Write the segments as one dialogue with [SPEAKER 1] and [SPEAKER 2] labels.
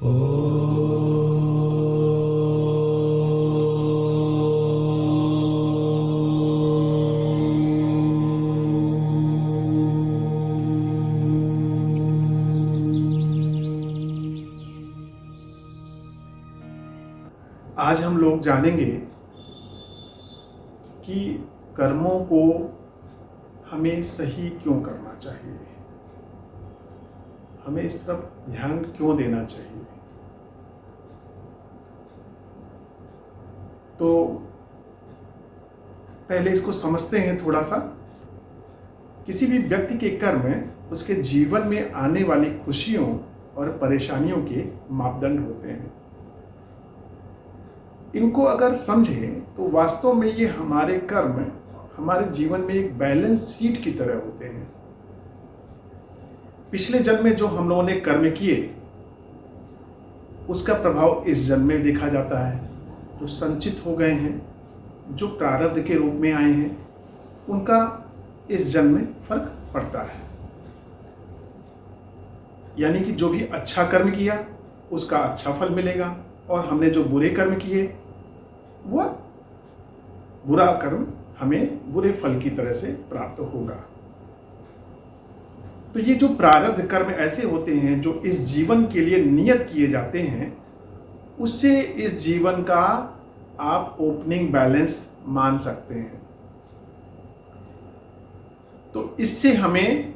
[SPEAKER 1] आज हम लोग जानेंगे कि कर्मों को हमें सही क्यों करना चाहिए, हमें इस तरफ ध्यान क्यों देना चाहिए। तो पहले इसको समझते हैं थोड़ा सा। किसी भी व्यक्ति के कर्म उसके जीवन में आने वाली खुशियों और परेशानियों के मापदंड होते हैं। इनको अगर समझें तो वास्तव में ये हमारे कर्म हमारे जीवन में एक बैलेंस शीट की तरह होते हैं। पिछले जन्म में जो हम लोगों ने कर्म किए उसका प्रभाव इस जन्म में देखा जाता है। जो संचित हो गए हैं, जो प्रारब्ध के रूप में आए हैं, उनका इस जन्म में फर्क पड़ता है। यानी कि जो भी अच्छा कर्म किया उसका अच्छा फल मिलेगा, और हमने जो बुरे कर्म किए वो बुरा कर्म हमें बुरे फल की तरह से प्राप्त होगा। तो ये जो प्रारब्ध कर्म ऐसे होते हैं जो इस जीवन के लिए नियत किए जाते हैं, उससे इस जीवन का आप ओपनिंग बैलेंस मान सकते हैं। तो इससे हमें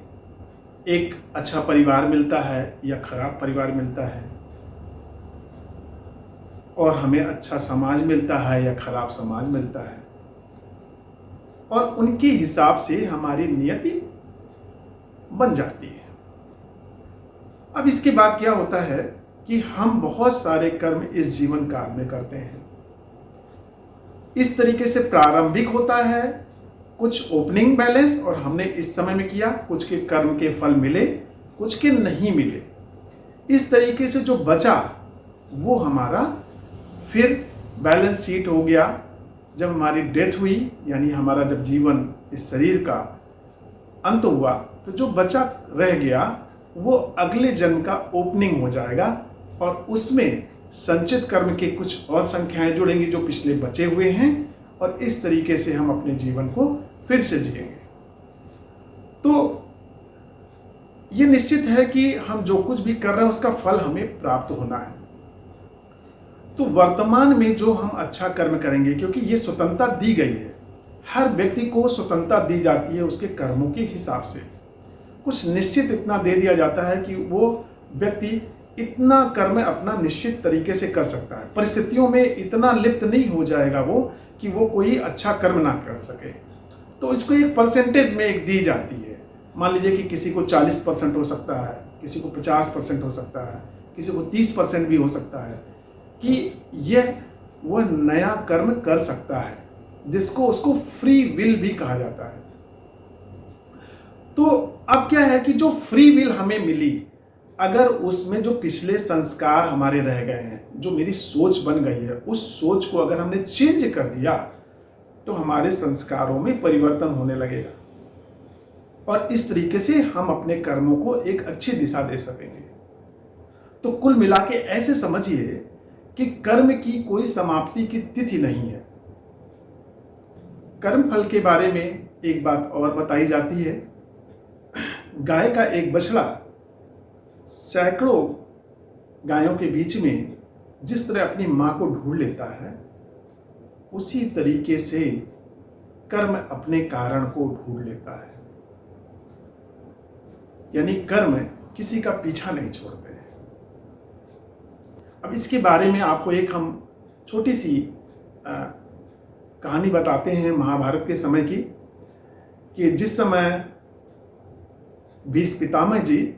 [SPEAKER 1] एक अच्छा परिवार मिलता है या खराब परिवार मिलता है, और हमें अच्छा समाज मिलता है या खराब समाज मिलता है, और उनके हिसाब से हमारी नियति बन जाती है। अब इसके बाद क्या होता है कि हम बहुत सारे कर्म इस जीवन काल में करते हैं। इस तरीके से प्रारंभिक होता है कुछ ओपनिंग बैलेंस, और हमने इस समय में किया, कुछ के कर्म के फल मिले, कुछ के नहीं मिले। इस तरीके से जो बचा वो हमारा फिर बैलेंस शीट हो गया। जब हमारी डेथ हुई, यानी हमारा जब जीवन इस शरीर का अंत हुआ, तो जो बचा रह गया वो अगले जन्म का ओपनिंग हो जाएगा, और उसमें संचित कर्म के कुछ और संख्याएं जुड़ेंगी जो पिछले बचे हुए हैं, और इस तरीके से हम अपने जीवन को फिर से जिएंगे। तो ये निश्चित है कि हम जो कुछ भी कर रहे हैं उसका फल हमें प्राप्त होना है। तो वर्तमान में जो हम अच्छा कर्म करेंगे, क्योंकि ये स्वतंत्रता दी गई है, हर व्यक्ति को स्वतंत्रता दी जाती है उसके कर्मों के हिसाब से। कुछ निश्चित इतना दे दिया जाता है कि वो व्यक्ति इतना कर्म अपना निश्चित तरीके से कर सकता है। परिस्थितियों में इतना लिप्त नहीं हो जाएगा वो कि वो कोई अच्छा कर्म ना कर सके। तो इसको एक परसेंटेज में एक दी जाती है। मान लीजिए कि किसी को 40% हो सकता है, किसी को 50% हो सकता है, किसी को 30% भी हो सकता है कि यह वह नया कर्म कर सकता है, जिसको उसको फ्री विल भी कहा जाता है। तो अब क्या है कि जो फ्री विल हमें मिली, अगर उसमें जो पिछले संस्कार हमारे रह गए हैं, जो मेरी सोच बन गई है, उस सोच को अगर हमने चेंज कर दिया तो हमारे संस्कारों में परिवर्तन होने लगेगा, और इस तरीके से हम अपने कर्मों को एक अच्छी दिशा दे सकेंगे। तो कुल मिला के ऐसे समझिए कि कर्म की कोई समाप्ति की तिथि नहीं है। कर्म फल के बारे में एक बात और बताई जाती है। गाय का एक बछड़ा सैकड़ों गायों के बीच में जिस तरह अपनी मां को ढूंढ लेता है, उसी तरीके से कर्म अपने कारण को ढूंढ लेता है। यानी कर्म किसी का पीछा नहीं छोड़ते हैं। अब इसके बारे में आपको एक हम छोटी सी कहानी बताते हैं महाभारत के समय की, कि जिस समय भीष्म पितामह जी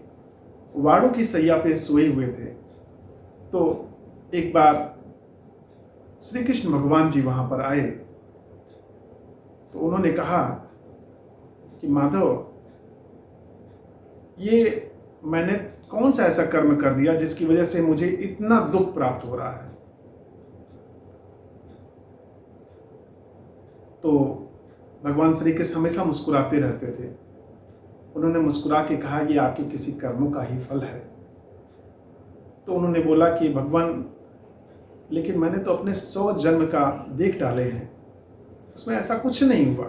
[SPEAKER 1] वाड़ों की सैया पे सोए हुए थे, तो एक बार श्री कृष्ण भगवान जी वहां पर आए। तो उन्होंने कहा कि माधव, ये मैंने कौन सा ऐसा कर्म कर दिया जिसकी वजह से मुझे इतना दुख प्राप्त हो रहा है। तो भगवान श्री कृष्ण हमेशा मुस्कुराते रहते थे। उन्होंने मुस्कुरा के कहा कि आपके किसी कर्मों का ही फल है। तो उन्होंने बोला कि भगवान, लेकिन मैंने तो अपने 100 जन्म का देख डाले हैं, उसमें ऐसा कुछ नहीं हुआ।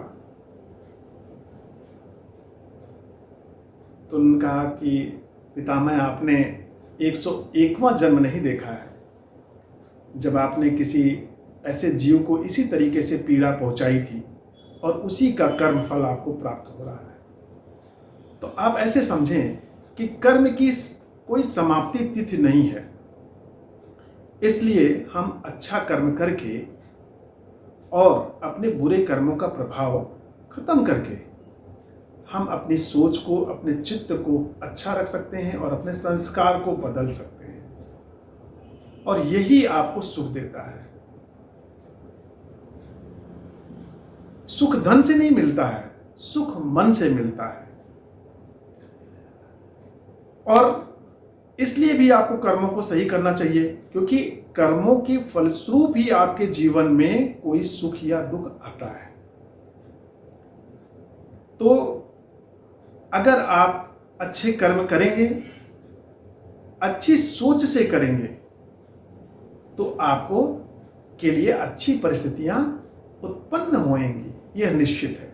[SPEAKER 1] तो उन्होंने कहा कि पितामह, आपने 101वां जन्म नहीं देखा है, जब आपने किसी ऐसे जीव को इसी तरीके से पीड़ा पहुंचाई थी और उसी का कर्म फल आपको प्राप्त हो रहा है। तो आप ऐसे समझें कि कर्म की कोई समाप्ति तिथि नहीं है। इसलिए हम अच्छा कर्म करके और अपने बुरे कर्मों का प्रभाव खत्म करके हम अपनी सोच को, अपने चित्त को अच्छा रख सकते हैं और अपने संस्कार को बदल सकते हैं, और यही आपको सुख देता है। सुख धन से नहीं मिलता है, सुख मन से मिलता है। और इसलिए भी आपको कर्मों को सही करना चाहिए, क्योंकि कर्मों के फलस्वरूप ही आपके जीवन में कोई सुख या दुख आता है। तो अगर आप अच्छे कर्म करेंगे, अच्छी सोच से करेंगे, तो आपको के लिए अच्छी परिस्थितियां उत्पन्न होंगी, यह निश्चित है।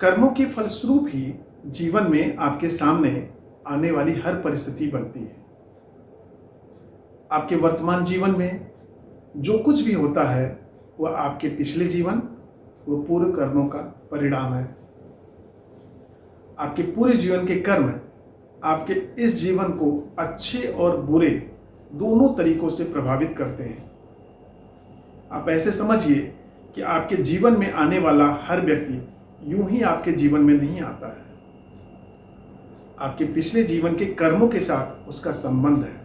[SPEAKER 1] कर्मों के फलस्वरूप ही जीवन में आपके सामने आने वाली हर परिस्थिति बनती है। आपके वर्तमान जीवन में जो कुछ भी होता है वह आपके पिछले जीवन, वह पूर्व कर्मों का परिणाम है। आपके पूरे जीवन के कर्म आपके इस जीवन को अच्छे और बुरे दोनों तरीकों से प्रभावित करते हैं। आप ऐसे समझिए कि आपके जीवन में आने वाला हर व्यक्ति यूं ही आपके जीवन में नहीं आता है। आपके पिछले जीवन के कर्मों के साथ उसका संबंध है।